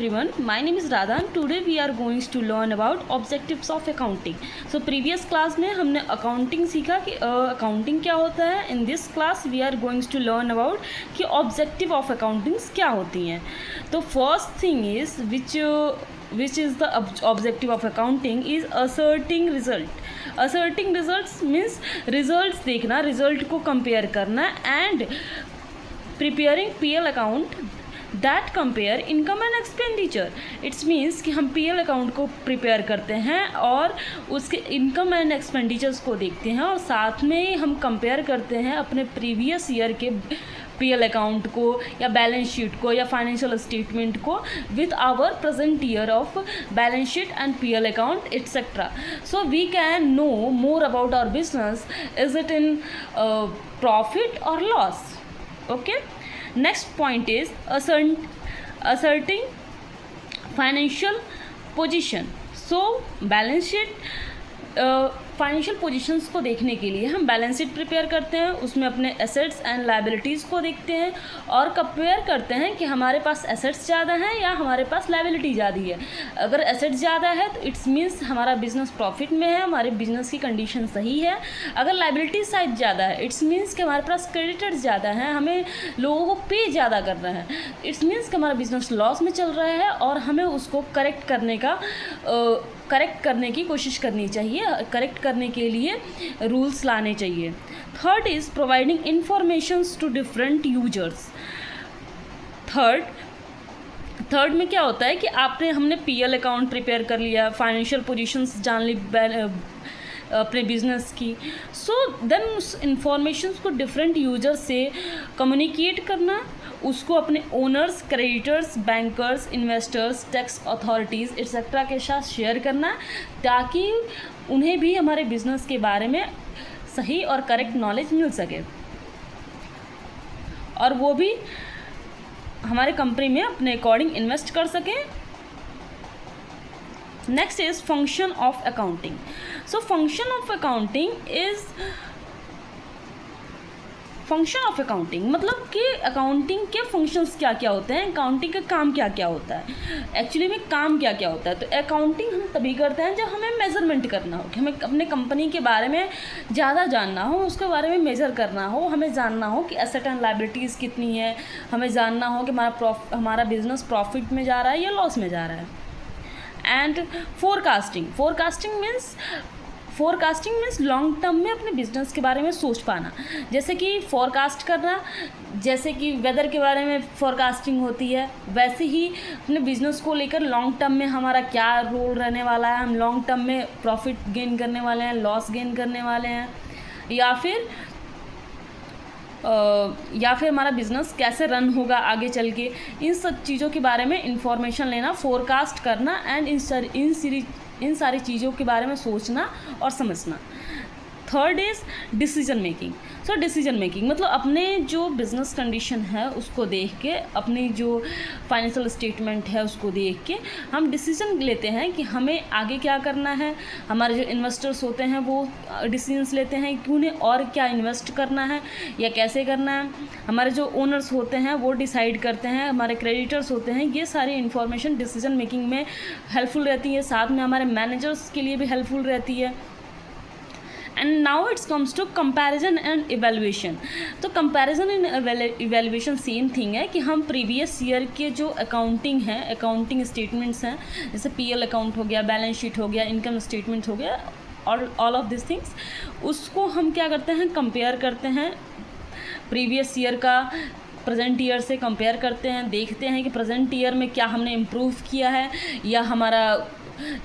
everyone, my name is Radha and today we are going to learn about objectives of accounting. So previous class में हमने accounting सीखा कि accounting क्या होता है. In this class we are going to learn about कि objective of accounting क्या होती हैं. तो first thing is which is the objective of accounting is asserting result. Asserting results means results देखना, result को compare करना and preparing PL account that compare income and expenditure. It's means कि हम PL account को prepare करते हैं और उसके इनकम एंड एक्सपेंडिचर्स को देखते हैं और साथ में हम कंपेयर करते हैं अपने प्रीवियस ईयर के PL अकाउंट को या बैलेंस शीट को या फाइनेंशियल स्टेटमेंट को with our present year of balance sheet and PL account etcetera. So we can know more about our business. Is it in profit और loss? Okay. Next point is asserting financial position. So balance sheet financial positions को देखने के लिए हम balance sheet prepare करते हैं, उसमें अपने एसेट्स एंड लायबिलिटीज़ को देखते हैं और कंपेयर करते हैं कि हमारे पास एसेट्स ज़्यादा हैं या हमारे पास लायबिलिटी ज़्यादा है. अगर एसेट्स ज़्यादा है तो इट्स मीन्स हमारा बिजनेस प्रॉफिट में है, हमारे बिजनेस की कंडीशन सही है. अगर लायबिलिटी साइड ज़्यादा है इट्स मीन्स कि हमारे पास क्रेडिटर्स ज़्यादा हैं, हमें लोगों को पे ज़्यादा करना है. इट्स मीन्स कि हमारा बिजनेस लॉस में चल रहा है और हमें उसको करेक्ट करने की कोशिश करनी चाहिए. करेक्ट करने के लिए रूल्स लाने चाहिए. Third is providing informations to different users. Third में क्या होता है कि हमने PL अकाउंट प्रिपेयर कर लिया, फाइनेंशियल पोजीशंस जान ली अपने बिजनेस की. सो देन उस इंफॉर्मेशंस को डिफरेंट यूजर्स से कम्युनिकेट करना, उसको अपने owners, creditors, bankers, investors, tax authorities etcetera के साथ शेयर करना ताकि उन्हें भी हमारे बिजनेस के बारे में सही और करेक्ट नॉलेज मिल सके और वो भी हमारे कंपनी में अपने अकॉर्डिंग इन्वेस्ट कर सकें. Next is function of accounting. So function of accounting मतलब कि अकाउंटिंग के फंक्शंस क्या क्या होते हैं, अकाउंटिंग का काम क्या क्या होता है, एक्चुअली में काम क्या क्या होता है. तो अकाउंटिंग हम तभी करते हैं जब हमें मेजरमेंट करना हो, कि हमें अपने कंपनी के बारे में ज़्यादा जानना हो, उसके बारे में मेजर करना हो, हमें जानना हो कि एसेट एंड लायबिलिटीज़ कितनी है, हमें जानना हो कि हमारा बिजनेस प्रॉफिट में जा रहा है या लॉस में जा रहा है. And forecasting means long term में अपने बिजनेस के बारे में सोच पाना. जैसे कि फोरकास्ट करना, जैसे कि वेदर के बारे में फोरकास्टिंग होती है, वैसे ही अपने बिजनेस को लेकर लॉन्ग टर्म में हमारा क्या रोल रहने वाला है, हम लॉन्ग टर्म में प्रॉफिट गेन करने वाले हैं, लॉस गेन करने वाले हैं, या फिर हमारा बिजनेस कैसे रन होगा आगे चल के. इन सब चीज़ों के बारे में इंफॉर्मेशन लेना, फोरकास्ट करना एंड इन सारी चीज़ों के बारे में सोचना और समझना. Third is decision making. So decision making मतलब अपने जो बिज़नेस कंडीशन है उसको देख के, अपनी जो फाइनेंशियल स्टेटमेंट है उसको देख के हम डिसीजन लेते हैं कि हमें आगे क्या करना है. हमारे जो इन्वेस्टर्स होते हैं वो डिसीजंस लेते हैं कि उन्हें और क्या इन्वेस्ट करना है या कैसे करना है. हमारे जो ओनर्स होते हैं वो डिसाइड करते हैं, हमारे क्रेडिटर्स होते हैं. ये सारी इन्फॉर्मेशन डिसीजन मेकिंग में हेल्पफुल रहती है, साथ में हमारे मैनेजर्स के लिए भी हेल्पफुल रहती है. And now it's comes to comparison and evaluation. तो comparison and evaluation same thing है कि हम प्रीवियस ईयर के जो अकाउंटिंग स्टेटमेंट्स हैं, जैसे PL अकाउंट हो गया, बैलेंस शीट हो गया, इनकम स्टेटमेंट हो गया, और ऑल ऑफ दिस थिंग्स, उसको हम क्या करते हैं, कंपेयर करते हैं. प्रीवियस ईयर का प्रेजेंट ईयर से कंपेयर करते हैं, देखते हैं कि प्रेजेंट ईयर में क्या हमने इम्प्रूव किया है या हमारा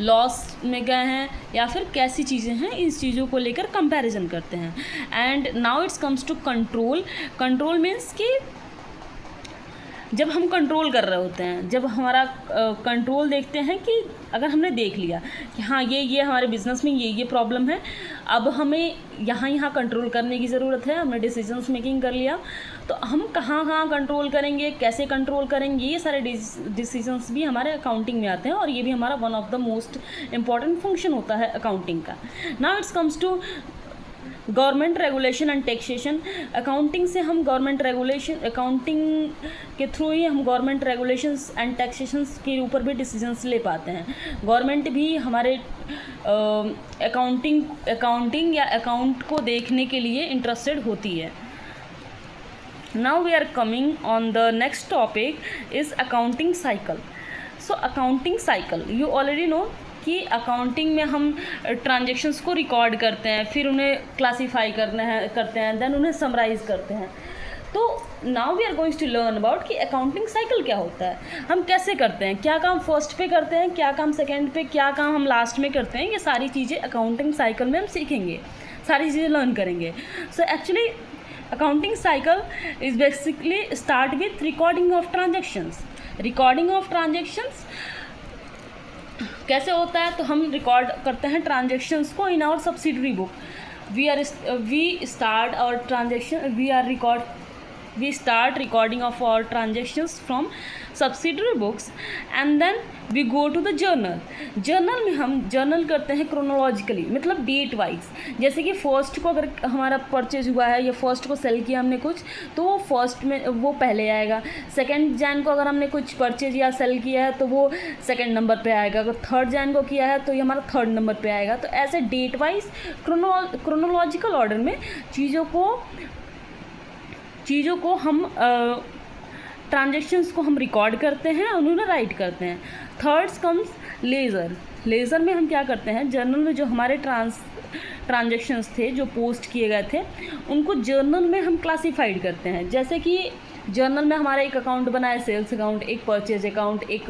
लॉस में गए हैं या फिर कैसी चीज़ें हैं, इस चीज़ों को लेकर कंपैरिजन करते हैं. And now it's comes to control means कि जब हम कंट्रोल कर रहे होते हैं, जब हमारा कंट्रोल देखते हैं कि अगर हमने देख लिया कि हाँ ये हमारे बिजनेस में ये प्रॉब्लम है, अब हमें यहाँ कंट्रोल करने की ज़रूरत है, हमने डिसीजंस मेकिंग कर लिया, तो हम कहाँ कंट्रोल करेंगे, कैसे कंट्रोल करेंगे, ये सारे डिसीजंस भी हमारे अकाउंटिंग में आते हैं और ये भी हमारा one of the most important function होता है अकाउंटिंग का. Now it's comes to government regulation and taxation, accounting से हम गवर्नमेंट रेगुलेशन, अकाउंटिंग के थ्रू ही हम गवर्नमेंट रेगुलेशंस एंड टैक्सेशंस के ऊपर भी डिसीजंस ले पाते हैं। गवर्नमेंट भी हमारे अकाउंटिंग या अकाउंट को देखने के लिए इंटरेस्टेड होती है। Now we are coming on the next topic is accounting cycle. So accounting cycle, you already know कि अकाउंटिंग में हम ट्रांजेक्शन्स को रिकॉर्ड करते हैं, फिर उन्हें क्लासीफाई करते हैं, देन उन्हें समराइज करते हैं। तो now we are going to learn about कि अकाउंटिंग साइकिल क्या होता है, हम कैसे करते हैं, क्या काम फर्स्ट पे करते हैं, क्या काम सेकेंड पे, क्या काम हम लास्ट में करते हैं। ये सारी चीज़ें अकाउंटिंग साइकिल में हम सीखेंगे, सारी चीज़ें लर्न करेंगे। So actually accounting cycle is basically start with recording of transactions. Recording of transactions कैसे होता है, तो हम रिकॉर्ड करते हैं ट्रांजेक्शन्स को in our subsidiary book. We start recording of our transactions from subsidiary books and then we go to the journal में हम जर्नल करते हैं क्रोनोलॉजिकली, मतलब डेट वाइज। जैसे कि फर्स्ट को अगर हमारा परचेज हुआ है या फर्स्ट को सेल किया हमने कुछ, तो वो फर्स्ट में वो पहले आएगा। सेकेंड जैन को अगर हमने कुछ परचेज या सेल किया है तो वो सेकेंड नंबर पे आएगा। अगर थर्ड जैन को किया है तो ये हमारा थर्ड नंबर पे आएगा। तो ऐसे डेट वाइज क्रोनोलॉजिकल ऑर्डर में चीज़ों को हम ट्रांजेक्शन्स को हम रिकॉर्ड करते हैं और उन्हें राइट करते हैं। थर्ड्स कम्स लेज़र में हम क्या करते हैं, जर्नल में जो हमारे ट्रांजेक्शन्स थे जो पोस्ट किए गए थे उनको जर्नल में हम क्लासीफाइड करते हैं। जैसे कि जर्नल में हमारा एक अकाउंट बना है, सेल्स अकाउंट, एक परचेज अकाउंट, एक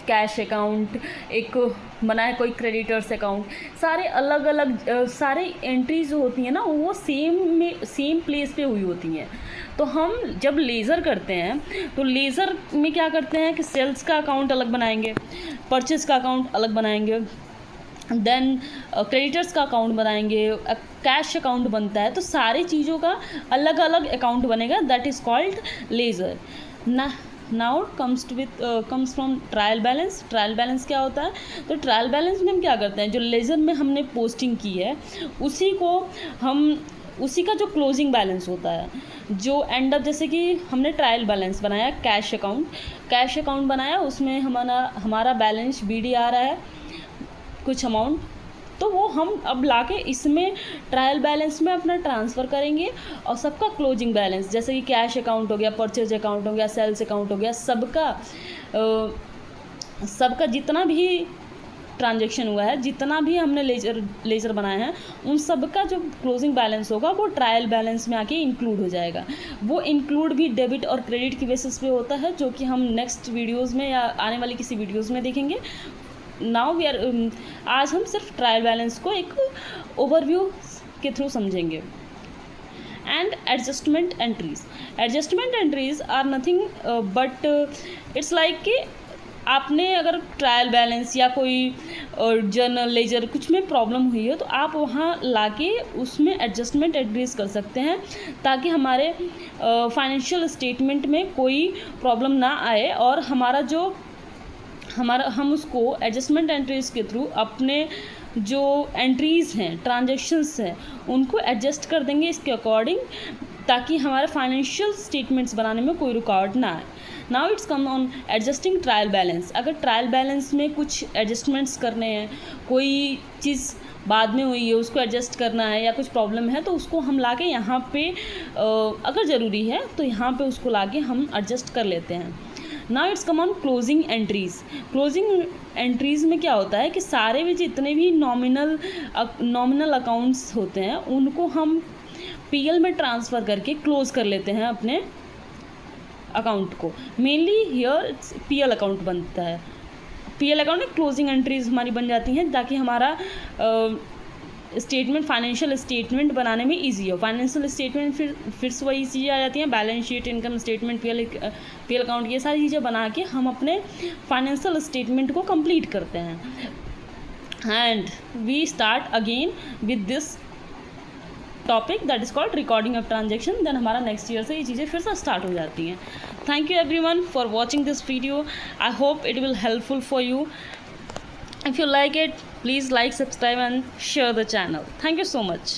कैश अकाउंट, एक बना है कोई क्रेडिटर्स अकाउंट। सारे अलग अलग सारी एंट्रीज होती हैं ना, वो सेम प्लेस पे हुई होती हैं। तो हम जब लेज़र करते हैं तो लेज़र में क्या करते हैं कि सेल्स का अकाउंट अलग बनाएंगे, परचेज का अकाउंट अलग बनाएंगे, देन क्रेडिटर्स का अकाउंट बनाएंगे, कैश अकाउंट बनता है। तो सारी चीज़ों का अलग अलग अकाउंट बनेगा, that is called laser. Now comes from trial balance. Trial balance क्या होता है, तो ट्रायल बैलेंस में हम क्या करते हैं, जो लेज़र में हमने पोस्टिंग की है उसी का जो क्लोजिंग बैलेंस होता है, जो एंड अप, जैसे कि हमने ट्रायल बैलेंस बनाया, कैश अकाउंट बनाया, उसमें हमारा बैलेंस BD आ रहा है कुछ अमाउंट, तो वो हम अब लाके इसमें ट्रायल बैलेंस में अपना ट्रांसफ़र करेंगे और सबका क्लोजिंग बैलेंस, जैसे कि कैश अकाउंट हो गया, परचेज अकाउंट हो गया, सेल्स अकाउंट हो गया, सबका जितना भी ट्रांजेक्शन हुआ है, जितना भी हमने लेजर बनाए हैं, उन सब का जो क्लोजिंग बैलेंस होगा वो ट्रायल बैलेंस में आके इंक्लूड हो जाएगा। वो इंक्लूड भी डेबिट और क्रेडिट की बेसिस पे होता है, जो कि हम नेक्स्ट वीडियोज़ में या आने वाली किसी वीडियोज़ में देखेंगे। आज हम सिर्फ ट्रायल बैलेंस को एक ओवरव्यू के थ्रू समझेंगे। And adjustment entries are nothing but it's like कि आपने अगर ट्रायल बैलेंस या कोई जर्नल लेजर कुछ में प्रॉब्लम हुई हो तो आप वहाँ लाके उसमें एडजस्टमेंट एंट्रीज कर सकते हैं, ताकि हमारे फाइनेंशियल स्टेटमेंट में कोई प्रॉब्लम ना आए और हम उसको एडजस्टमेंट एंट्रीज के थ्रू अपने जो एंट्रीज़ हैं, ट्रांजेक्शन्स हैं, उनको एडजस्ट कर देंगे इसके अकॉर्डिंग, ताकि हमारे फाइनेंशियल स्टेटमेंट्स बनाने में कोई रुकावट ना आए। Now it's come on adjusting trial balance. अगर ट्रायल बैलेंस में कुछ एडजस्टमेंट्स करने हैं, कोई चीज़ बाद में हुई है उसको एडजस्ट करना है या कुछ प्रॉब्लम है, तो उसको हम लाके यहाँ पे अगर ज़रूरी है तो यहाँ पे उसको लाके हम एडजस्ट कर लेते हैं। Now it's come on closing entries में क्या होता है कि सारे भी जितने भी नॉमिनल अकाउंट्स होते हैं उनको हम PL में ट्रांसफ़र करके क्लोज कर लेते हैं अपने अकाउंट को। मेनली हियर PL अकाउंट बनता है। PL अकाउंट में क्लोजिंग एंट्रीज हमारी बन जाती हैं, ताकि हमारा फाइनेंशियल स्टेटमेंट बनाने में ईजी हो। फाइनेंशियल स्टेटमेंट फिर से वही चीज़ें आ जाती हैं, balance sheet, income statement, PL account, ये सारी चीज़ें बना के हम अपने फाइनेंशियल स्टेटमेंट को कंप्लीट करते हैं। And we start again with this topic that is called recording of transaction. Then हमारा नेक्स्ट ईयर से ये चीज़ें फिर से स्टार्ट हो जाती हैं। Thank you everyone for watching this video. I hope it will helpful for you. If you like it, please like, subscribe and share the channel. Thank you so much.